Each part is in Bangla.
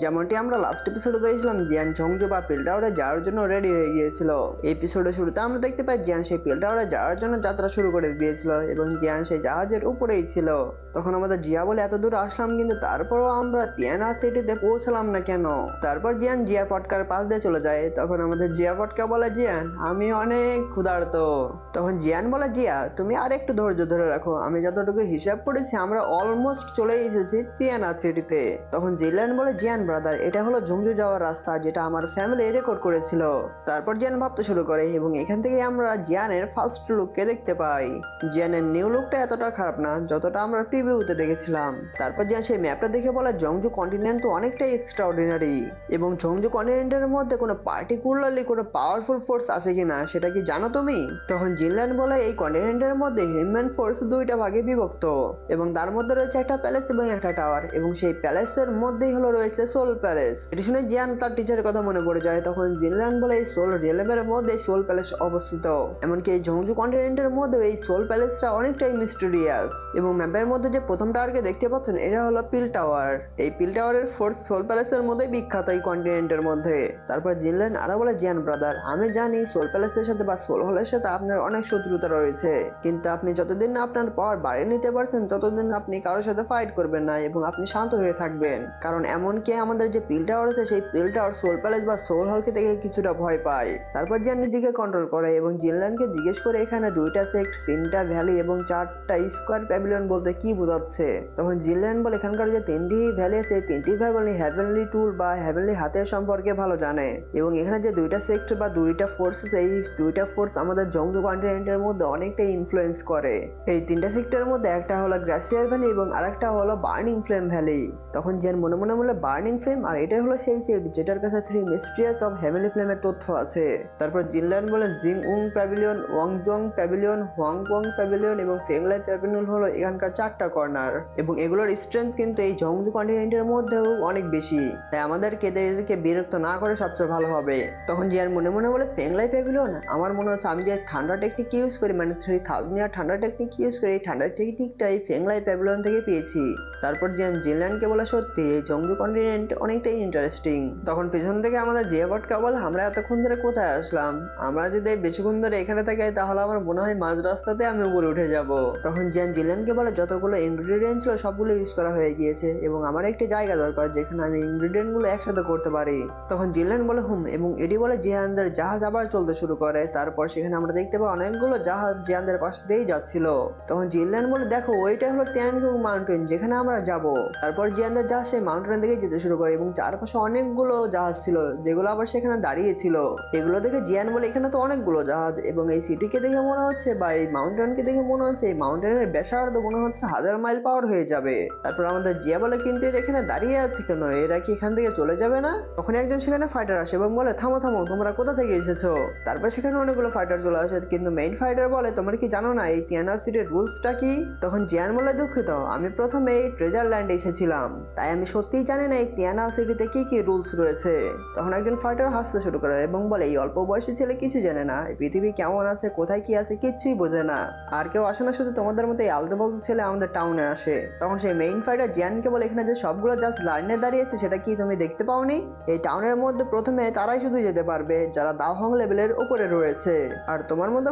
যেমনটি আমরা লাস্ট এপিসোডে দেখেছিলাম, জিয়ান চংজু বা পিল টাওয়ারে যাওয়ার জন্য রেডি হয়ে গিয়েছিল। এপিসোডের শুরুতে আমরা দেখতে পাই জিয়ান সেই পিল টাওয়ারে যাওয়ার জন্য যাত্রা শুরু করে দিয়েছিল এবং জিয়ান সেই জাহাজের উপরেই ছিল। তখন আমাদের জিয়া বলে এত দূর আসলাম, কিন্তু তারপরও আমরা তিয়ানা সিটিতে পৌঁছলাম না কেন? তারপর জিয়ান জিয়া ফটকার পাশ দিয়ে চলে যায়। তখন আমাদের জিয়া ফটকা বলে, জিয়ান আমি অনেক ক্ষুধার্ত। তখন জিয়ান বলে, জিয়া তুমি আর একটু ধৈর্য ধরে রাখো, আমি যতটুকু হিসাব করেছি আমরা অলমোস্ট চলে এসেছি তিয়ানা সিটিতে। তখন জিয়ান বলে, জিয়ান ব্রাদার এটা হলো জংজু যাওয়ার রাস্তা, যেটা আমার ফ্যামিলি রেকর্ড করেছিল। তারপর জিয়ান ভাবতে শুরু করে এবং এখান থেকে আমরা জিয়ানের ফার্স্ট লুককে দেখতে পাই। জিয়ানের নিউ লুকটা এতটা খারাপ না যতটা আমরা প্রিভিউতে দেখেছিলাম। তারপর জিয়ান সেই ম্যাপটা দেখে বলে, জংজু কন্টিনেন্ট তো অনেকটাই এক্সট্রা অর্ডিনারি, এবং জংজু কন্টিনেন্টের মধ্যে কোনো পার্টিকুলারলি কোনো পাওয়ারফুল ফোর্স আছে কিনা সেটা কি জানো তুমি? তখন জিনল্যান্ড বলে, এই কন্টিনেন্টের মধ্যে হিউম্যান ফোর্স দুইটা ভাগে বিভক্ত, এবং তার মধ্যে রয়েছে একটা প্যালেস এবং একটা টাওয়ার, এবং সেই প্যালেসের মধ্যেই হলো রয়েছে সোল প্যালেস। এটি শুনে জিয়ান তার টিচারের কথা মনে পড়ে যায়। তখন জিনল্যান্ড বলে, এই সোল রিয়েলমের মধ্যে সোল প্যালেস অবস্থিত, এমনকি এই জংজু কন্টিনেন্টের মধ্যে এই সোল প্যালেসটা অনেকটাই মিস্টেরিয়াস। এবং ম্যাপের মধ্যে যে প্রথম টাওয়ারকে দেখতে পাচ্ছেন এটা হলো পিল টাওয়ার। এই পিল টাওয়ারের ফোর্স সোল প্যালেসের মধ্যে বিখ্যাত এই কন্টিনেন্টের মধ্যে। তারপর জিনল্যান্ড আরো বলে, জিয়ান ব্রাদার আমি জানি সোল প্যালেসের সাথে বা সোল হলের সাথে আপনার অনেক শত্রুতা রয়েছে, কিন্তু আপনি যতদিন না আপনার পাওয়ার বাড়িয়ে নিতে পারছেন ততদিন আপনি কারোর সাথে ফাইট করবেন না এবং আপনি শান্ত হয়ে থাকবেন। কারণ এমনকি আমাদের যে পিল টাওয়ার আছে সেই পিল টাওয়ার সোল প্যালেস বা সোল হলকে দেখে কিছুটা ভয় পায়। তারপর জিয়ান নিজেকে কন্ট্রোল করে এবং জিনল্যান্ডকে জিজ্ঞেস করে এখানে দুইটা সেক্ট, তিনটা ভ্যালি এবং চারটা স্কোয়ার প্যাভিলিয়ন বলতে কি বোঝাচ্ছে। তখন জিনল্যান্ড বলে, এখানকার যে তিনটি ভ্যালি আছে তিনটি ভ্যালি হ্যাভেনলি টুল বা হ্যাভেনলি হাতের সম্পর্কে ভালো জানে, এবং এখানে যে দুইটা সেক্ট বা দুইটা ফোর্স, এই দুইটা ফোর্স আমাদের জংজু কন্টিনেন্টের মধ্যে অনেকটাই ইনফ্লুয়েন্স করে। এই তিনটা সেক্টরের মধ্যে একটা হলো গ্লাসিয়ার ভ্যালি এবং আরেকটা হলো বার্নিং ফ্লেম ভ্যালি। তখন জিয়ান মনে মনে বলে, বার্নিং ফ্লেম, আর এটাই হলো সেই সেক্ট যেটার কাছে 3 মিস্ট্রিয়াস অফ হেভেনলি ফ্লেমের তথ্য আছে। তারপর জিনল্যান্ড বলে, জিং উং প্যাভিলিয়ন, ওয়াংজং প্যাভিলিয়ন, হোয়াংপং প্যাভিলিয়ন এবং ফেংলাই প্যাভিলিয়ন হলো এখানকার 4টা কর্নার, এবং এগুলোর স্ট্রেংথ কিন্তু এই জংজু কন্টিনেন্টের মধ্যেও অনেক বেশি, তাই আমাদেরকে এদেরকে বিরক্ত না করে সবচেয়ে ভালো হবে। তখন জিয়ান মনে মনে বলে, ফেংলাই প্যাভিলিয়ন, আমার মনে হচ্ছে আমি যে ঠান্ডা টেকনিক ইউজ করি, মানে 3000 ইয়ার ঠান্ডা টেকনিক ইউজ করি, এই ঠান্ডা টেকনিকটা এই ফেংলাই প্যাভিলিয়ন থেকে পেয়েছি। তারপর জিয়ান জিনল্যান্ডকে বলে, সত্যি এই জংজু কন্টিনেন্ট অনেকটাই ইন্টারেস্টিং। তখন পিছন থেকে আমাদের জিয়া ভটকা বলে, আমরা এতক্ষণ ধরে কোথায় আসলাম? আমরা যদি বেশিক্ষণ ধরে এখানে থাকি তাহলে আমার মনে হয় মাঝ রাস্তাতে আমি উপরে উঠে যাব। তখন জিয়ান জিনল্যান্ডকে বলে, যতগুলো ইনগ্রেডিয়েন্ট ছিল সবগুলো ইউজ করা হয়ে গিয়েছে এবং আমার একটি জায়গা দরকার যেখানে আমি ইনগ্রেডিয়েন্ট গুলো একসাথে করতে পারি। তখন জিনল্যান্ড বলে, হুম, এবং এটি বলে জিয়ানদের জাহাজ আবার চলতে শুরু করে। তারপর সেখানে আমরা দেখতে পাই অনেকগুলো জাহাজ জিয়ানদের পাশ দিয়েই যাচ্ছিল। তখন জিনল্যান্ড বলে, দেখো ওইটা হলো টিয়ানগু মাউন্টেন যেখানে আমরা যাব। তারপর জিয়ানদের জাহাজ সেই মাউন্টেনের দিকে যেতে শুরু করে এবং চারপাশে অনেকগুলো জাহাজ ছিল যেগুলো আবার সেখানে দাঁড়িয়ে ছিল। এগুলো দেখে জিয়ান বলে, এখানে তো অনেকগুলো জাহাজ, এবং এই সিটিকে দেখে মনে হচ্ছে বা এই মাউন্টেনকে দেখে মনে হচ্ছে এই মাউন্টেনের ব্যাসার্ধ মনে হচ্ছে 1000 মাইল পার হয়ে যাবে। তারপর আমাদের জিয়া বলে, কিন্তু এরা এখানে দাঁড়িয়ে আছে কেন? এরা কি এখান থেকে চলে যাবে না? তখন একজন সেখানে ফাইটার আসে এবং বলে, থামো থামো, তোমরা কোথা থেকে এসেছো? তারপর সেখানে অনেকগুলো ফাইটার চলে আসে, কিন্তু মেইন ফাইটার বলে, তোমরা কি জানো না এই তিয়ানা সিটির রুলসটা কি? তখন জিয়ান বলে, দুঃখিত, আমি প্রথমে এই ট্রেজার ল্যান্ডে এসেছিলাম, তাই আমি সত্যিই জানি না এই তিয়ানা সিটিতে কি কি রুলস রয়েছে। তখন একজন ফাইটার হাসতে শুরু করে এবং বলে, এই অল্প বয়সী ছেলে কিছু জানে না, এই পৃথিবী কেমন আছে, কোথায় কি আছে কিচ্ছুই বোঝে না, আর কেউ আসে না, শুধু তোমাদের মতো এই আলতু ফালতু ছেলে আমাদের টাউনে আসে। তখন সেই মেইন ফাইটার জিয়ানকে বলে, এখানে যে সবগুলো জাস্ট লাইনে দাঁড়িয়েছে সেটা কি তুমি দেখতে পাওনি? এই টাউনের মধ্যে প্রথমে তারাই শুধু যেতে পারবে যারা দাহং লেভেলের উপরে রয়েছে, আর তোমার মতো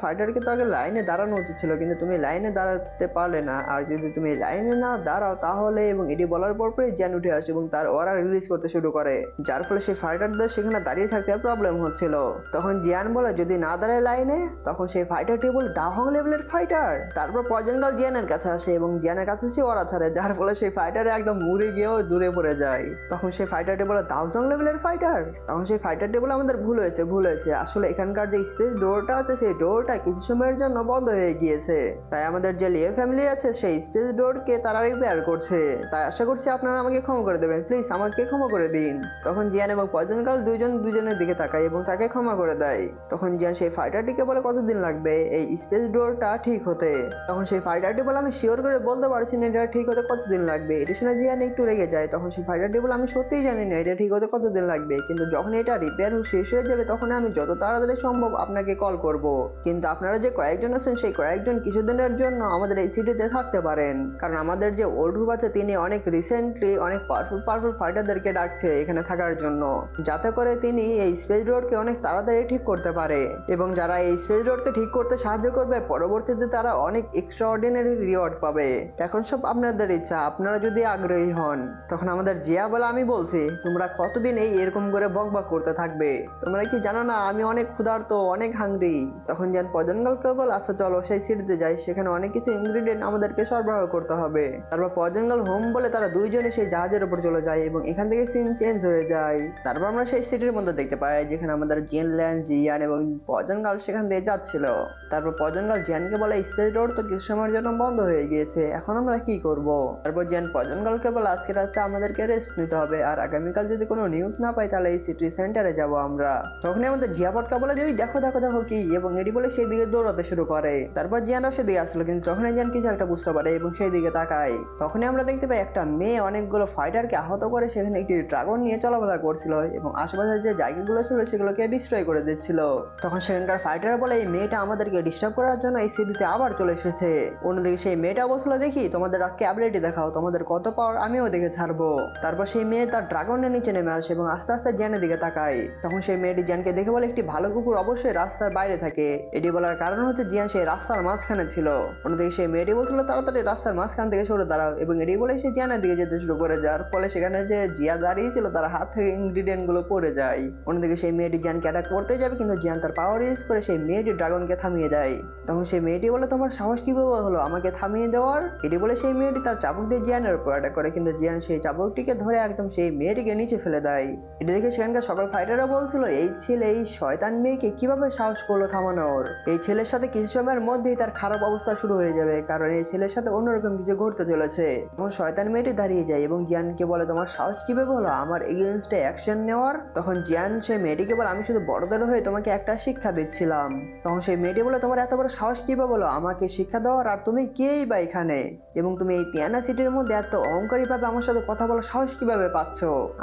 ফাইটারকে তো আগে লাইনে দাঁড়ানো উচিত ছিল, কিন্তু তুমি লাইনে দাঁড়াতে পারলে না, আর যদি তুমি লাইনে না দাঁড়াও তাহলে। এবং এটি বলার পরই জিয়ান উঠে আসে এবং তার ওরা রিলিজ করতে শুরু করে, যার ফলে সেই ফাইটারদের সেখানে দাঁড়িয়ে থাকতে প্রবলেম হচ্ছিল। তখন জিয়ান বলে, যদি না দাঁড়ায় লাইনে? তখন সেই ফাইটারটি বলে, দাহং লেভেলের ফাইটার। তারপর পয়জনগাল জিয়ানের কাছে আসে এবং জিয়ানের কাছে সে ওরা ছাড়ে, যার ফলে সেই ফাইটারে একদম মুড়ে গিয়েও দূরে পড়ে যায়। তখন সেই ফাইটারটি বলে, দাওজং লেভেলের ফাইটার। তখন সেই ফাইটারটি বলে, আমাদের ভুল হয়েছে, আসলে এখানকার যে স্পেস ডোরটা আছে সেই ডোরটা কিছু সময়ের জন্য বন্ধ হয়ে গিয়েছে, তাই আমাদের যে লিও ফ্যামিলি আছে সেই স্পেস ডোরকে তারা রিপেয়ার করছে, তাই আশা করছি আপনারা আমাকে ক্ষমা করে দেবেন, প্লিজ আমাকে ক্ষমা করে দিন। তখন জিয়ান এবং পয়জনগাল দুজনের দিকে তাকায় এবং তাকে ক্ষমা করে দেয়। তখন জিয়ান সেই ফাইটারটিকে বলে, কতদিন লাগবে এই স্পেস ডোরটা ঠিক হতে? তখন সেই ফাইটারটি বলে, আমি শিওর করে বলতে পারছি না এটা ঠিক হতে কতদিন লাগবে। এটা শুনে জিয়ান একটু রেগে যায়। তখন সেই ফাইটারটি বলে, আমি সত্যিই জানি না এটা ঠিক হতে কতদিন লাগবে, কিন্তু যখন এটা রিপেয়ার শেষ হয়ে যাবে তখন আমি যত তাড়াতাড়ি সম্ভব আপনাকে কল করব। কিন্তু আপনারা যে কয়েকজন আছেন সেই কয়েকজন কিছুদিনের জন্য আমাদের এই সিটিতে থাকতে পারেন, কারণ আমাদের যে ওল্ড হুপ আছে তিনি অনেক রিসেন্টলি অনেক পাওয়ারফুল ফাইটারদেরকে ডাকছে এখানে থাকার জন্য, যাতে করে তিনি এই স্পেস রোডকে অনেক তাড়াতাড়ি ঠিক করতে পারে, এবং যারা এই স্পেস রোডকে ঠিক করতে সাহায্য করবে পরবর্তীতে তারা অনেক এক্সট্রা অর্ডিনারি রিওয়ার্ড পাবে। এখন সব আপনাদের ইচ্ছা, আপনারা যদি আগ্রহী হন। তখন আমাদের জিয়া বলে, আমি বলছি তোমরা কতদিন এরকম করে বকবক করতে থাকবে, তোমরা কি জানো না আমি অনেক ক্ষুধার্ত, অনেক হাংরি। তখন জিয়ান পয়জনগালকে বলে, আচ্ছা চলো সেই সিটিতে যাই, সেখানে অনেক কিছু ইনগ্রিডিয়েন্ট আমাদেরকে সরবরাহ করতে হবে। তারপর পয়জনগাল হোম বলে তারা দুইজনে সেই জাহাজের উপর চলে যায় এবং এখান থেকে সিন চেঞ্জ হয়ে যায়। তারপর আমরা সেই সিটির মধ্যে দেখতে পাই যেখানে আমাদের জিনল্যান্ড, জিয়ান এবং পয়জনগাল সেখান দিয়ে যাচ্ছিল। তারপর পয়জনগাল জিয়ানকে বলে, স্পেস রোড তো কিছু সময়ের জন্য বন্ধ হয়ে গিয়েছে, এখন আমরা কি করব? তারপর জিয়ান পয়জনগালকে বলে, আজকে রাতে আমাদেরকে রেস্ট নিতে হবে, আর আগামীকাল যদি কোনো নিউজ না পাই তাহলে এই সিটি সেন্টারে যাব আমরা। তখনই আমাদের জিয়া পটকা বলে যে, ওই দেখো দেখো দেখো কি, এবং এটি বলে সেই দিকে দৌড়াতে শুরু করে। তারপর জিয়ানও সেদিকে আসলো, কিন্তু তখনই জিয়ান কিছু একটা বুঝতে পারে এবং সেই দিকে তাকায়। তখনই আমরা দেখতে পাই একটা মেয়ে অনেকগুলো ফাইটারকে আহত করে সেখানে একটি ড্রাগন নিয়ে চলাফেরা করছিল এবং আশেপাশের যে জায়গাগুলো ছিল সেগুলোকে ডিস্ট্রয় করে দিচ্ছিল। তখন সেখানকার ফাইটার বলে, এই মেয়েটা আমাদেরকে ডিস্টার্ব করার জন্য এই সিটিতে আবার চলে এসেছে। অন্যদিকে সেই মেয়েটা বলছিল, দেখি তোমাদের আজকে অ্যাবিলিটি দেখাও, তোমাদের কত পাওয়ার আমিও দেখে ছাড়বো। তারপর সেই মেয়ে তার ড্রাগনের নিচে নেমে আসে এবং আস্তে আস্তে জ্যানের দিকে তাকায়। তখন সেই মেয়েটি জ্যানকে দেখে বলে, একটি ভালো কুকুর অবশ্যই রাস্তার বাইরে থাকে। এটি বলার কারণ হচ্ছে জিয়ান সেই রাস্তার মাঝখানে ছিল। অন্যদিকে সেই মেয়েটি বলছিল, তাড়াতাড়ি রাস্তার মাঝখান থেকে সরে দাঁড়াও, এবং এটি বলে সে জিয়ানের দিকে যেতে শুরু করে, যার ফলে সেখানে যে জিয়া দাঁড়িয়ে ছিল তার হাত থেকে ইনগ্রিডিয়েন্ট গুলো পড়ে যায়। অন্যদিকে সেই মেয়েটি জিয়ানকে অ্যাটাক করতে যাবে, কিন্তু জিয়ান তার পাওয়ার ইউজ করে সেই মেয়েটি ড্রাগনকে থামিয়ে দেয়। তখন সেই মেয়েটি বলে, তোমার সাহস কিভাবে হলো আমাকে থামিয়ে দেওয়ার? এটি বলে সেই মেয়েটি তার চাবুক দিয়ে জিয়ানের উপর অ্যাটাক করে, কিন্তু জিয়ান সেই চাবুকটিকে ধরে একদম সেই মেয়েটিকে নিচে ফেলে দেয়। এটি দেখে সেখানকার সকল ফাইটাররা বলছিল, এই ছেলে এই শয়তান মেয়েকে কিভাবে সাহস করলো থামানোর? এই ছেলের সাথে কিছু সময়ের মধ্যেই তার খারাপ অবস্থা শুরু হয়ে যাবে, কারণ এই ছেলের সাথে অন্যরকম কিছু ঘটতে চলেছে। তখন শয়তান মেয়েটি দাঁড়িয়ে যায় এবং জিয়ানকে বলে, তোমার সাহস কিভাবে হলো আমার এগেইনস্টে অ্যাকশন নেওয়ার? তখন জিয়ান সেই মেয়েটিকে বলে, আমি শুধু বড়দের হয়ে তোমাকে একটা শিক্ষা দিচ্ছিলাম। তখন সেই মেয়েটি বলে, তোমার এত বড় সাহস কিভাবে হলো আমাকে শিক্ষা দেওয়ার, আর তুমি কেই বা এখানে, এবং তুমি এই তিয়ানা সিটির মধ্যে এত অহংকারী ভাবে আমার সাথে কথা বলার সাহস কিভাবে পাচ্ছ?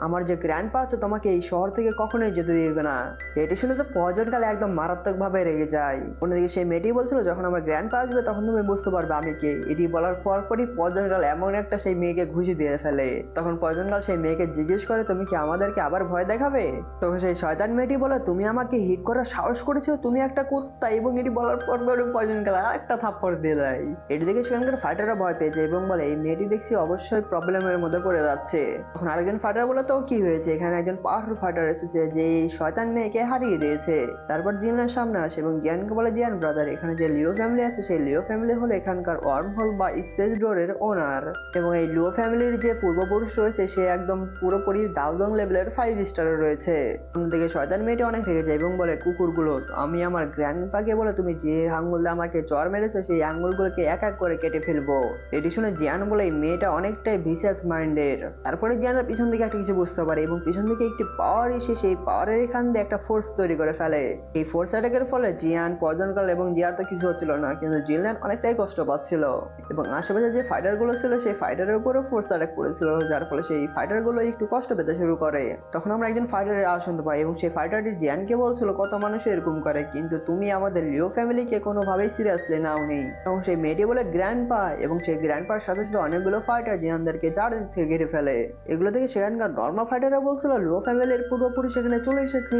আমার যে গ্র্যান্ড পা আছে তোমাকে এই শহর থেকে কখনোই যেতে দিবে না। এটি শুনে তো পয়জনকাল একদম মারাত্মক ভাবে রেগে যায়। অন্যদিকে সেই মেয়েটি বলছিল, যখন আমার গ্র্যান্ড পা আসবে তখন তুমি বুঝতে পারবে আমি কে। এটি বলার পরই পয়জনকাল এমন একটা সেই মেয়েকে ঘুষি দিয়ে ফেলে। তখন পয়জনকাল সেই মেয়েকে জিজ্ঞেস করে, তুমি কি আমাদেরকে আবার ভয় দেখাবে? তখন সেই শয়তান মেয়েটি বলে, তুমি আমাকে হিট করার সাহস করেছো, তুমি একটা কুত্তা। এবং এটি বলার পর পয়জনকাল আর একটা থাপ্পড় দিয়ে দেয়। এটি দেখে সেখানকার ফাইটাররা ভয় পেয়েছে এবং বলে, এই মেয়েটি দেখছি অবশ্যই প্রবলেমের মধ্যে পড়ে যাচ্ছে। তখন আরেকজন ফাইটার বলে, তো কি হয়েছে, এখানে একজন পাওয়ারফুল ফাইটার এসেছে যে এই শয়তান মেয়েকে হারিয়ে দিয়েছে। তারপর জিয়ানের সামনে আসে এবং জিয়ানকে বলে, জিয়ান ব্রাদার, এখানে যে লিও ফ্যামিলি আছে সেই লিও ফ্যামিলি হলো এখানকার ওয়ার্ম হোল বা স্পেস ডোরের ওনার, এবং এই লিও ফ্যামিলির যে পূর্বপুরুষ রয়েছে সে একদম পুরোপুরি দাউদং লেভেলের 5 স্টারে রয়েছে। অন্যদিকে শয়তান মেয়েটি অনেক রেগে যায় এবং বলে, কুকুরগুলো, আমি আমার গ্র্যান্ডপাকে বলে তুমি যে আঙ্গুল দিয়ে আমাকে চর মেরেছো সেই আঙ্গুলগুলোকে এক এক করে কেটে ফেলবো। এটি শুনে জিয়ান বলে, এই মেয়েটা অনেকটাই ভিসিয়াস মাইন্ডের। তারপরে জিয়ানের পিছন দিকে একটা কিছু বুঝতে পারে এবং পিছন দিকে একটি পাওয়ার এসে সেই পাওয়ারের এখান দিয়ে একটা ফোর্স তৈরি করে ফেলে। এই ফোর্স অ্যাটাকের ফলে জিয়ান, পয়জনকাল এবং জিয়ার তো কিছু হচ্ছিল না, কিন্তু জিনল্যান্ড অনেকটাই কষ্ট পাচ্ছিল এবং আশেপাশে যে ফাইটার গুলো ছিল সেই ফাইটারের উপরও ফোর্স অ্যাটাক করেছিল, যার ফলে সেই ফাইটার গুলো একটু কষ্ট পেতে শুরু করে। তখন আমরা একজন ফাইটারের আওয়াজ শুনতে পাই এবং সেই ফাইটারটি জিয়ানকে বলছিল, কত মানুষ এরকম করে, কিন্তু তুমি আমাদের লিও ফ্যামিলিকে কোনোভাবেই সিরিয়াসলি নাওনি। তখন সেই মেয়েটি বলে, গ্র্যান্ডপা, এবং সেই গ্র্যান্ডপার সাথে সাথে অনেকগুলো ফাইটার জিয়ানদেরকে চারদিক থেকে ঘিরে ফেলে। এগুলো থেকে সেখানকার নর্মাল ফাইটাররা বলছিল, লিও ফ্যামিলির পূর্বপুরুষ সেখানে চলে এসেছে।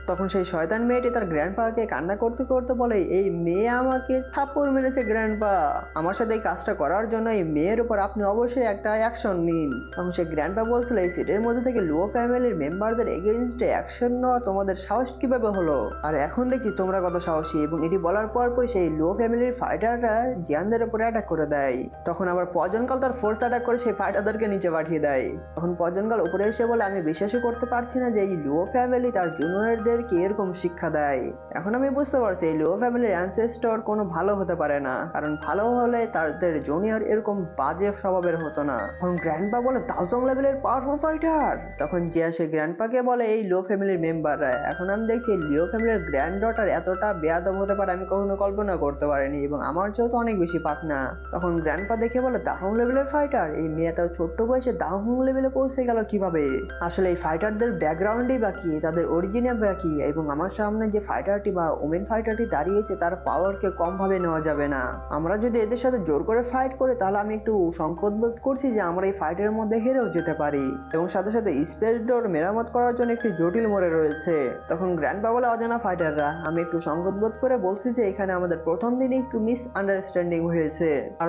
তখন সেই শয়তান মেয়েটি তার গ্র্যান্ডপাকে কান্না করতে করতে বলে, এই মেয়ে আমাকে থাপ্পড় মেরেছে গ্র্যান্ডপা, আমার সাথে এই কাজটা করার জন্য এই মেয়ের উপর আপনি অবশ্যই একটা অ্যাকশন নিন। তখন সেই গ্র্যান্ডপা বলছিল, এই সিটের মধ্যে থেকে লিও ফ্যামিলির মেম্বারদের এগেইনস্টে অ্যাকশন নেওয়া তোমাদের সাহস কিভাবে হলো, আর এখন দেখি তোমরা কত সাহসী। এবং এটি বলার পর সেই লিও ফ্যামিলির ফাইটাররা জিয়ানদের উপরে অ্যাটাক করে দেয়। তখন আবার পয়জনকাল তার ফোর্স অ্যাটাক করে সেই ফাইটারদেরকে নিচে পাঠিয়ে দেয়। তখন পয়জনকাল উপরে এসে বলে, আমি বিশ্বাসই করতে পারছি না যে এই লিও ফ্যামিলি তার জুনিয়রদেরকে এরকম শিক্ষা দেয়। এখন আমি বুঝতে পারছি এই লিও ফ্যামিলির অ্যানসেস্টর কোনো ভালো হতে পারে না, কারণ ভালো হলে তাদের জুনিয়র এরকম বাজে স্বভাবের হতো না। তখন গ্র্যান্ডপা বলে, দাউজং লেভেলের পাওয়ারফুল ফাইটার। তখন জিয়া সে গ্র্যান্ডপাকে বলে, এই লিও ফ্যামিলির মেম্বাররা, এখন আমি দেখছি লিও ফ্যামিলির গ্র্যান্ড ডটার এতটা বেয়াদব হতে পারে আমি কখনো কল্পনা করতে পারিনি, এবং আমার চেয়েও তো অনেক বেশি পাকনা। তখন গ্র্যান্ডপা দেখে বলে, দাহং লেভেলের ফাইটার, এই মেয়ে তার ছোট্ট বয়সে দাহং লেভেলে পৌঁছে গেল কিভাবে? আসলে এই ফাইটারদের ব্যাকগ্রাউন্ডই বাকি, তাদের অরিজিনাল বাকি, এবং আমার সামনে যে ফাইটারটি বা ওমেন ফাইটারটি দাঁড়িয়েছে তার পাওয়ারকে কম ভাবে নেওয়া যাবে না। আমরা যদি এদের সাথে জোর করে ফাইট করি তাহলে আমি একটু সংকোচ বোধ করছি যে আমরা এই ফাইটের মধ্যে মধ্যে হেরেও যেতে পারি। এবং সাথে সাথে স্পেস ডোর মেরামত করার জন্য একটি জটিল মোড়ে রয়েছে। তখন গ্র্যান্ডপা বলে, অজানা ফাইটাররা, আমি একটু সংকোচ বোধ করে বলছি যে এখানে আমাদের প্রথম দিনই একটু মিস আন্ডারস্ট্যান্ডিং হয়েছে, আর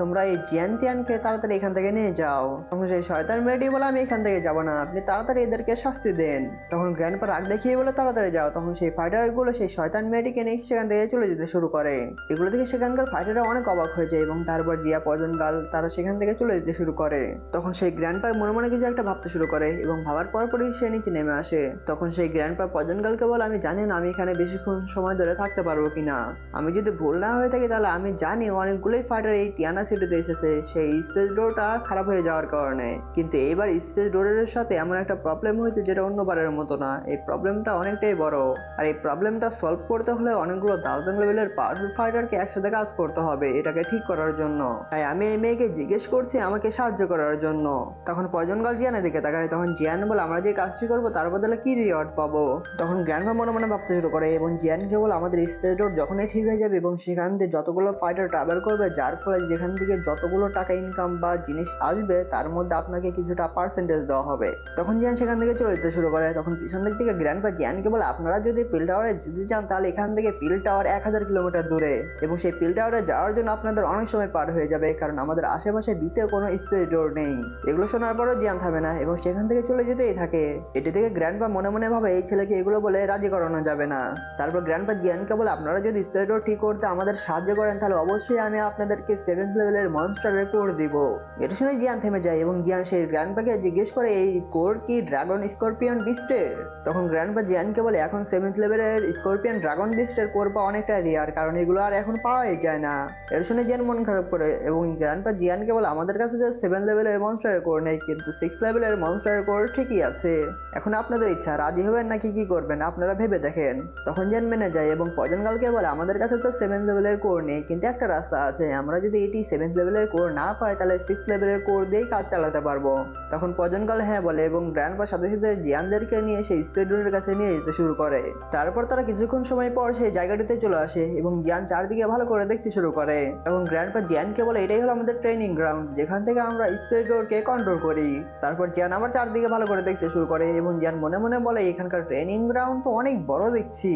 তোমরা এই জিয়ানতিয়ানকে তাড়াতাড়ি এখান থেকে নিয়ে যাও। তখন সেই শয়তান মেয়েটি বলে, আমি এখান থেকে যাবো না, আপনি তাড়াতাড়ি এদেরকে শাস্তি দেন। তখন গ্র্যান্ডপা রাগ দেখিয়ে বলে, তাড়াতাড়ি যাও। তখন সেই ফাইটার গুলো সেই শয়তান মেয়েটিকে নিয়ে সেখান থেকে চলে যেতে শুরু করে। এগুলো থেকে সেখানকার ফাইটাররা অনেক অবাক হয়ে যায় এবং তারপর জিয়া পজন গাল তারা সেখান থেকে চলে যেতে শুরু করে। তখন সেই গ্র্যান্ডপা মনে মনে কিছু একটা ভাবতে শুরু করে এবং ভাবার পরপরই সে নিচে নেমে আসে। তখন সেই গ্র্যান্ডপা পজন গালকে বলে, আমি জানি না আমি এখানে বেশিক্ষণ সময় ধরে থাকতে পারবো কিনা। আমি যদি ভুল না হয়ে থাকি তাহলে আমি জানি অনেকগুলোই ফাইটার এই তিয়ানা সিটিতে এসেছে সেই স্পেস ডোরটা খারাপ হয়ে যাওয়ার কারণে। কিন্তু এইবার স্পেস ডোরের সাথে এমন একটা প্রবলেম হয়েছে যেটা অন্যবারের মতো না। এই প্রবলেমটা অনেকটাই বড়, আর এই প্রবলেমটা সলভ করতে হলে অনেকগুলো 1000 লেভেলের পাওয়ারফুল ফাইটারকে একসাথে কাজ করতে হবে এটাকে ঠিক করার জন্য। তাই আমি এই মেয়েকে জিজ্ঞেস করছি আমাকে সাহায্য করার জন্য। তখন পজন গাল জিয়ানের দিকে তাকায়। তখন জিয়ান বলে, আমরা যে কাজটি করবো তার বদলে কি রিওয়ার্ড পাবো। তখন গ্র্যান্ডপা মনে মনে ভাবতে শুরু করে এবং জিয়ানকে বলে, আমাদের স্পেস ডোর যখনই ঠিক হয়ে যাবে এবং সেখান থেকে যতগুলো ফাইটার ট্রাভেল করবে, যার ফলে যেখান থেকে যতগুলো টাকা ইনকাম বা জিনিস আসবে তার মধ্যে আপনাকে কিছুটা পার্সেন্টেজ দেওয়া হবে। তখন জিয়ান সেখান থেকে চলে যেতে শুরু করে। তখন পিছন দিক থেকে গ্র্যান্ডপা জিয়ানকে বলে, আপনারা যদি পিল টাওয়ারে যেতে চান তাহলে এখান থেকে পিল টাওয়ার 1000 কিলোমিটার দূরে, এবং সেই পিল টাওয়ারে যাওয়ার জন্য আপনাদের অনেক সময় পার হয়ে যাবে কারণ আমাদের আশেপাশে দ্বিতীয় কোনো স্পেস ডোর নেই। এগুলো শোনার পরও জিয়ান থামে না এবং সেখান থেকে চলে যেতেই থাকে। এটি থেকে গ্র্যান্ডপা মনে মনে ভাবে এই ছেলেকে এগুলো বলে রাজি করানো যাবে না। তারপর গ্র্যান্ডপা জিয়ানকে বলে, আপনারা যদি স্পেস ডোর ঠিক করতে আমাদের সাহায্য করেন তাহলে অবশ্যই আমি আপনাদেরকে 7th লেভেলের মনস্টারের কোর দিব। এটা শুনে জিয়ান থেমে যায় এবং জিয়ান সেই গ্র্যান্ডপাকে জিজ্ঞেস করে, এই কোর কি ড্রাগন স্করপিয়ন বিস্টের? তখন গ্র্যান্ডপা জিয়ানকে বলে, এখন 7th লেভেলের স্করপিয়ন ড্রাগন বিস্টের কোর পাওয়া অনেকটা রেয়ার, কারণ এগুলো আর এখন পাওয়াই যায় না। এটা শুনে জিয়ান মন খারাপ করে এবং গ্র্যান্ডপা জিয়ানকে বলে, আমাদের কাছে যে 7 লেভেলের মনস্টারের কোর নেই, কিন্তু 6 লেভেলের মনস্টারের কোর ঠিকই আছে। এখন আপনাদের ইচ্ছা, রাজি হবেন নাকি কি করবেন আপনারা ভেবে দেখেন। তখন জিয়ান মেনে যায় এবং পজন গালকে বলে, আমাদের কাছে তো 7 লেভেলের কোর নেই, কিন্তু একটা রাস্তা আছে, আমরা যদি এটি 7th লেভেলের কোর না পাই তাহলে 6 লেভেলের কোর দিয়েই কাজ চালাতে পারবো। তখন পজন গাল হ্যাঁ বলে এবং গ্র্যান্ডপার সাথে সাথে জিয়ানদেরকে নিয়ে সেই স্পেস ডোরের কাছে নিয়ে যেতে শুরু করে। তারপর তারা কিছুক্ষণ সময় পর সেই জায়গাটিতে চলে আসে এবং জিয়ান চারদিকে ভালো করে দেখতে শুরু করে এবং গ্র্যান্ডপা জিয়ানকে বলে, এটাই হলো আমাদের ট্রেনিং গ্রাউন্ড, যেখান থেকে আমরা স্পেস ডোরকে কন্ট্রোল করি। তারপর জিয়ান আবার চারদিকে ভালো করে দেখতে শুরু করে এবং জিয়ান মনে মনে বলে, এখানকার ট্রেনিং গ্রাউন্ড তো অনেক বড় দেখছি।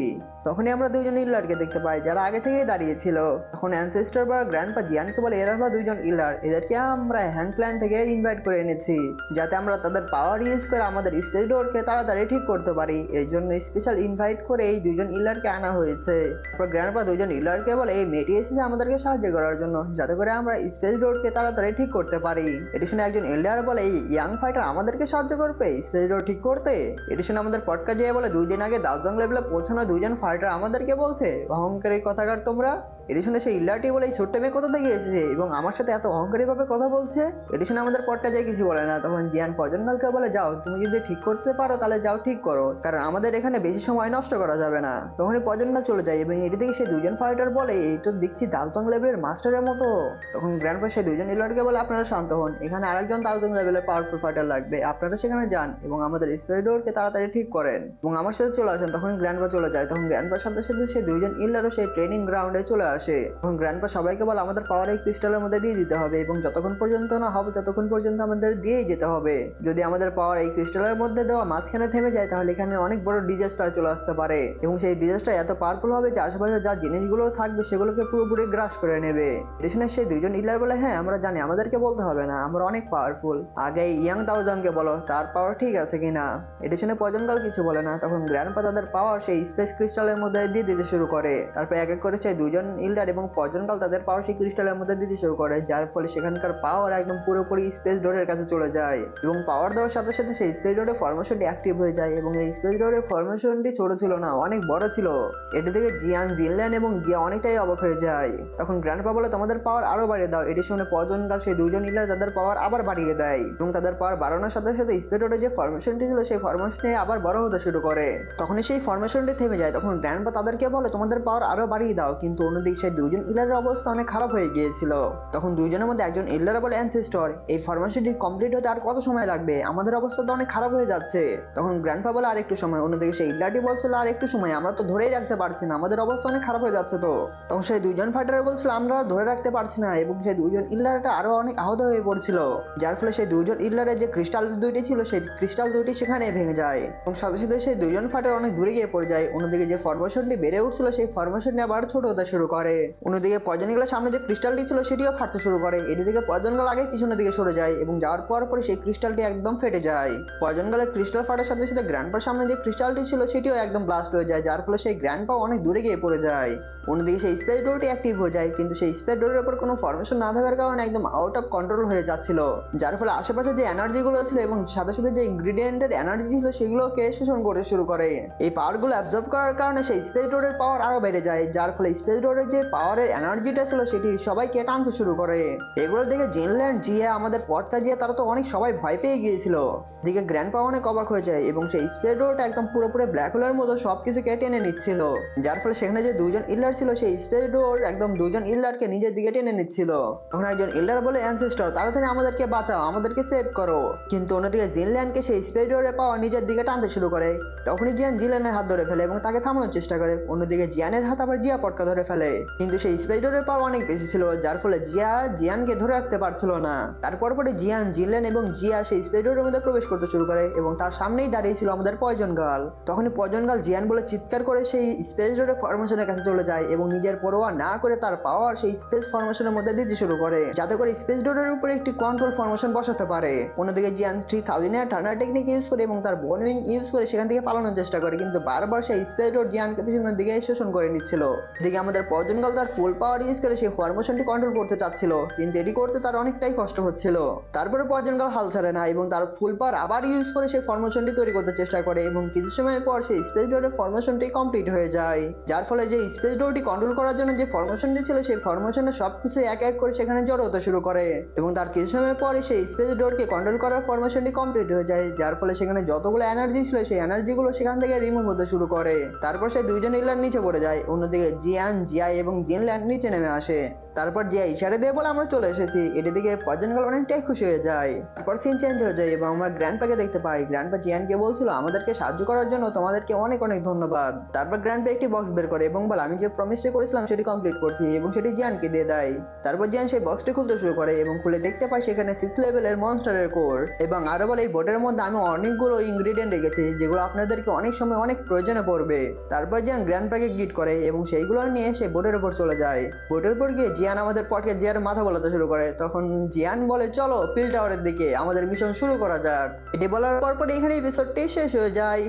তখনই আমরা দুইজন ইলারকে দেখতে পাই যারা আগে থেকেই দাঁড়িয়েছিল। তখন অ্যানসেস্টর বা গ্র্যান্ডপা জিয়ানকে বলে, এরা হলো দুইজন ইলার, এদেরকে আমরা হ্যান্ড প্ল্যান থেকে ইনভাইট করে এনেছি যাতে আমরা তাদের পাওয়ার ইউজ করে আমাদের স্পেস ডোরকে তাড়াতাড়ি ঠিক করতে পারি। এই জন্য স্পেশাল ইনভাইট করে এই দুইজন ইলারকে আনা হয়েছে। তারপর গ্র্যান্ডপা দুইজন ইলারকে বলে, এই মেয়েটি এসেছে আমাদেরকে সাহায্য করার জন্য যাতে করে আমরা স্পেস ডোরকে তাড়াতাড়ি ঠিক করতে পারি। এটি শুনে একজন এল্ডার বলে, এই ইয়াং ফাইটার আমাদেরকে সাহায্য করবে স্পেস ডোর ঠিক করতে? এটি শুনে আমাদের পটকা যেয়ে বলে, 2 দিন আগে 10 লেভেলে পৌঁছানো দুইজন ফাইটার আমাদেরকে বলছে অহংকারী কথাকার তোমরা। এটি শুনে সেই ইল্লাটি বলে, এই ছোট্ট মেয়ে কোথা থেকে এসেছে এবং আমার সাথে এত অহংকারী ভাবে কথা বলছে? এটি শুনে আমাদের পটকা যায় কিছু বলে না। তখন জিয়ান পজনগালকে বলে, যাও তুমি যদি ঠিক করতে পারো তাহলে যাও ঠিক করো, কারণ আমাদের এখানে বেশি সময় নষ্ট করা যাবে না। তখনই পজনগাল চলে যায় এবং এটি থেকে সেই দুজন ফাইটার বলে, এই তো দেখছি দালতং লেভেলের মাস্টারের মতো। তখন গ্র্যান্ডপা সেই দুজন ইলারকে বলে, আপনারা শান্ত হন, এখানে আরেকজন দালতং লেভেলের পাওয়ারফুল ফাইটার লাগবে, আপনারা সেখানে যান এবং আমাদের স্পেস ডোরকে তাড়াতাড়ি ঠিক করেন এবং আমার সাথে চলে আসেন। তখন গ্র্যান্ডপা চলে যায়। তখন গ্র্যান্ডপার সাথে সাথে সেই দুইজন ইলারও সেই ট্রেনিং গ্রাউন্ডে চলে আসে। তখন গ্র্যান্ডপা সবাইকে বলে, আমাদের পাওয়ার এই ক্রিস্টালের মধ্যে দিয়ে দিতে হবে এবং যতক্ষণ পর্যন্ত না হবে ততক্ষণ পর্যন্ত আমাদের দিয়েই যেতে হবে। যদি আমাদের পাওয়ার এই ক্রিস্টালের মধ্যে দেওয়া মাঝখানে থেমে যায় তাহলে এখানে অনেক বড় ডিজাস্টার চলে আসতে পারে এবং সেই ডিজাস্টার এত পাওয়ারফুল হবে যে আশেপাশে যা জিনিসগুলো থাকবে সেগুলোকে পুরোপুরি গ্রাস করে নেবে। এখানে সেই দুইজন ইলার বলে, হ্যাঁ আমরা জানি, আমাদেরকে বলতে হবে না, আমরা অনেক পাওয়ারফুল, আগে ইয়াং তাওজাংকে বলো তার পাওয়ার ঠিক আছে কিনা। এটা শুনে পজনগাল কিছু বলে না। তখন গ্র্যান্ডপা তাদের পাওয়ার সেই স্পেস ক্রিস্টালের মধ্যে দিয়ে দিতে শুরু করে। তারপর এক এক করে সেই দুজন ইল্ডার এবং পজনগাল তাদের পাওয়ার সেই ক্রিস্টালের মধ্যে দিতে শুরু করে, যার ফলে সেখানকার পাওয়ার একদম পুরোপুরি স্পেস ডোরের কাছে চলে যায় এবং পাওয়ার দেওয়ার সাথে সাথে সেই স্পেস ডোরের ফরমেশনটি অ্যাক্টিভ হয়ে যায় এবং এই স্পেস ডোরের ফরমেশনটি ছোট ছিল না, অনেক বড় ছিল। এটি থেকে জিয়ান, জিনল্যান এবং জিয়া অনেকটাই অবাক হয়ে যায়। তখন গ্র্যান্ডপা বলে, তোমাদের পাওয়ার আরো বাড়িয়ে দাও। এটি শুনে পজনগাল সেই দুজন ইল্ডার তাদের পাওয়ার আবার বাড়িয়ে দেয় এবং তাদের পাওয়ার বাড়ানোর সাথে সাথে স্পেস ডোরের যে ফরমেশনটি ছিল সেই ফরমেশনটি আবার বড় হতে শুরু করে। তখনই সেই ফরমেশনটি থেমে যায়। তখন গ্র্যান্ডপা তাদেরকে বলে, তোমাদের পাওয়ার আরো বাড়িয়ে দাও, কিন্তু অন্যদিকে সেই দুজন ইলারের অবস্থা অনেক খারাপ হয়ে গিয়েছিল। তখন দুইজনের মধ্যে একজন ইলার বলে, অ্যানসেস্টর, এই ফরমেশনটি কমপ্লিট হতে আর কত সময় লাগবে? আমাদের অবস্থা তো অনেক খারাপ হয়ে যাচ্ছে। তখন গ্র্যান্ডপা বলে, আর একটু সময়। অন্যদিকে সেই ইলারটি বলছিল, আর একটু সময়, আমরা তো ধরেই রাখতে পারছি না, আমাদের অবস্থা অনেক খারাপ হয়ে যাচ্ছে। তো তখন সেই দুইজন ফাইটার বলছিল, আমরা আর ধরে রাখতে পারছি না, এবং সেই দুইজন ইলারটা আরো অনেক আহত হয়ে পড়ছিল, যার ফলে সেই দুইজন ইলারের যে ক্রিস্টাল দুইটি ছিল সেই ক্রিস্টাল দুইটি সেখানে ভেঙে যায় এবং সাথে সাথে সেই দুইজন ফাইটার অনেক দূরে গিয়ে পড়ে যায়। অন্যদিকে যে ফরমেশনটি বেড়ে উঠছিল সেই ফরমেশনটি আবার ছোট হতে শুরু করে। অন্যদিকে পয়জন ইগলের সামনে যে ক্রিস্টালটি ছিল সেটিও ফাটতে শুরু করে। এদিকে পয়জন গাল আগে পিছনের দিকে সরে যায় এবং যাওয়ার পর সেই ক্রিস্টালটি একদম ফেটে যায়। পয়জন গালের ক্রিস্টাল ফাটার সাথে সাথে গ্র্যান্ডপার সামনে যে ক্রিস্টালটি ছিল সেটিও একদম ব্লাস্ট হয়ে যায়, যার ফলে সেই গ্র্যান্ডপা অনেক দূরে গিয়ে পড়ে যায়। অন্যদিকে সেই স্পেস ডোরটি অ্যাক্টিভ হয়ে যায়, কিন্তু সেই স্পেস ডোরের উপর কোনো ফরমেশন না থাকার কারণে একদম আউট অফ কন্ট্রোল হয়ে যাচ্ছিল, যার ফলে আশেপাশে যে এনার্জি গুলো ছিল এবং সাথে সাথে যে ইনগ্রিডিয়েন্টের এনার্জি ছিল সেগুলোকে শোষণ করতে শুরু করে। এই পাওয়ার গুলো অ্যাবজর্ব করার কারণে সেই স্পেস ডোরের পাওয়ার আরো বেড়ে যায়, যার ফলে স্পেস ডোরের যে পাওয়ারের এনার্জিটা ছিল সেটি সবাইকে টানতে শুরু করে। এগুলো দেখে জিনল্যান্ড, জিয়া, আমাদের পটকা জিয়া, তারা তো অনেক সবাই ভয় পেয়ে গিয়েছিল। দিকে গ্র্যান্ডপা অনেক অবাক হয়ে যায় এবং সেই স্পেস ডোরটা একদম পুরোপুরি ব্ল্যাক হোলের মতো সবকিছুকে টেনে নিচ্ছিল, যার ফলে সেখানে যে দুইজন ইল্লার ছিল সেই স্পেস ডোর একদম দুজন ইল্লারকে নিজের দিকে টেনে নিচ্ছিল। তখন একজন ইল্লার বলে, অ্যানসেস্টর, তাড়াতাড়ি আমাদেরকে বাঁচাও, আমাদেরকে সেভ করো। কিন্তু অন্যদিকে জিনল্যান্ডকে সেই স্পেস ডোরের পাওয়া নিজের দিকে টানতে শুরু করে। তখনই জিয়ান জিনল্যান্ডের হাত ধরে ফেলে এবং তাকে থামানোর চেষ্টা করে। অন্যদিকে জিয়ানের হাত আবার জিয়া পটকা ধরে ফেলে, কিন্তু সেই স্পেস ডোরের পাওয়া অনেক বেশি ছিল, যার ফলে জিয়ানকে ধরে রাখতে পারছিল না। তারপর জিয়ান, জিনল্যান্ড এবং জিয়া সেই স্পেস ডোরের মধ্যে প্রবেশ করতে শুরু করে এবং তার সামনেই দাঁড়িয়ে ছিল আমাদের পয়জন গার্ল। তখনই পয়জন গার্ল জিয়ান বলে চিৎকার করে সেই স্পেস ডোরের ফরমেশনের কাছে চলে যায় এবং নিজের পরোয়া না করে তার পাওয়ার সেই স্পেস ফরমেশনের মধ্যে দিতে শুরু করে, যাতে করে স্পেস ডোরের উপরে একটি কন্ট্রোল ফরমেশন বসাতে পারে। অন্যদিকে জিয়ান 3000 টার্নার টেকনিক ইউজ করে এবং তার বোন উইং ইউজ করে সেখান থেকে পালানোর চেষ্টা করে, কিন্তু বারবার সেই স্পেস ডোর জিয়ানকে পিছনের দিকে শোষণ করে নিচ্ছিল। এদিকে আমাদের পয়জন গার্ল তার ফুল পাওয়ার ইউজ করে সেই ফরমেশনটি কন্ট্রোল করতে চাচ্ছিল, কিন্তু এটি করতে তার অনেকটাই কষ্ট হচ্ছিল। তারপরে পয়জন গার্ল হাল ছাড়ে না এবং তার ফুল পাওয়ার আবার ইউজ করে সেই ফরমেশনটি তৈরি করতে চেষ্টা করে এবং কিছু সময় পর সেই স্পেস ডোরের ফরমেশনটি কমপ্লিট হয়ে যায়, যার ফলে যে স্পেস ডোরটি কন্ট্রোল করার জন্য যে ফরমেশনটি ছিল সেই ফরমেশনের সবকিছু এক এক করে সেখানে জড়ো হতে শুরু করে এবং তার কিছু সময় পরে সেই স্পেস ডোরকে কন্ট্রোল করার ফরমেশনটি কমপ্লিট হয়ে যায়, যার ফলে সেখানে যতগুলো এনার্জি ছিল সেই এনার্জিগুলো সেখান থেকে রিমুভ হতে শুরু করে। তারপর সেই দুইজন ইলার নিচে পড়ে যায়। অন্যদিকে জিয়ান, জিয়া এবং জিনল্যান্ড নিচে নেমে আসে। তারপর জিয়া ইশারা দিয়ে বলে, আমরা চলে এসেছি। এটি দিকে পয়জন গার্ল অনেকটাই খুশি হয়ে যায়। তারপর সিন চেঞ্জ হয়ে যায় এবং আমরা গ্র্যান্ডপাকে দেখতে পাই। গ্র্যান্ডপা জিয়ানকে বলছিল, আমাদেরকে সাহায্য করার জন্য তোমাদেরকে অনেক অনেক ধন্যবাদ। তারপর গ্র্যান্ডপা একটি বক্স বের করে এবং বলে, আমি যে প্রমিসটা করেছিলাম সেটি কমপ্লিট করছি, এবং সেটি জিয়ানকে দিয়ে দেয়। তারপর জিয়ান সেই বক্সটি খুলতে শুরু করে এবং খুলে দেখতে পায় সেখানে 6 লেভেলের মনস্টারের কোর, এবং আরো বলে, এই বোটের মধ্যে আমি অনেকগুলো ইনগ্রিডিয়েন্ট রেখেছি যেগুলো আপনাদেরকে অনেক সময় অনেক প্রয়োজনে পড়বে। তারপর জিয়ান গ্র্যান্ডপাকে গিট করে এবং সেইগুলো নিয়ে সে বোটের উপর চলে যায়। বোটের উপর গিয়ে জিয়ান আমাদের পটকে জিয়ার মাথা বলাতে শুরু করে। তখন জিয়ান বলে, চলো পিল টাওয়ারের দিকে, আমাদের মিশন শুরু করা যাক। এটি বলার পর এখানে এপিসোডটি শেষ হয়ে যায়।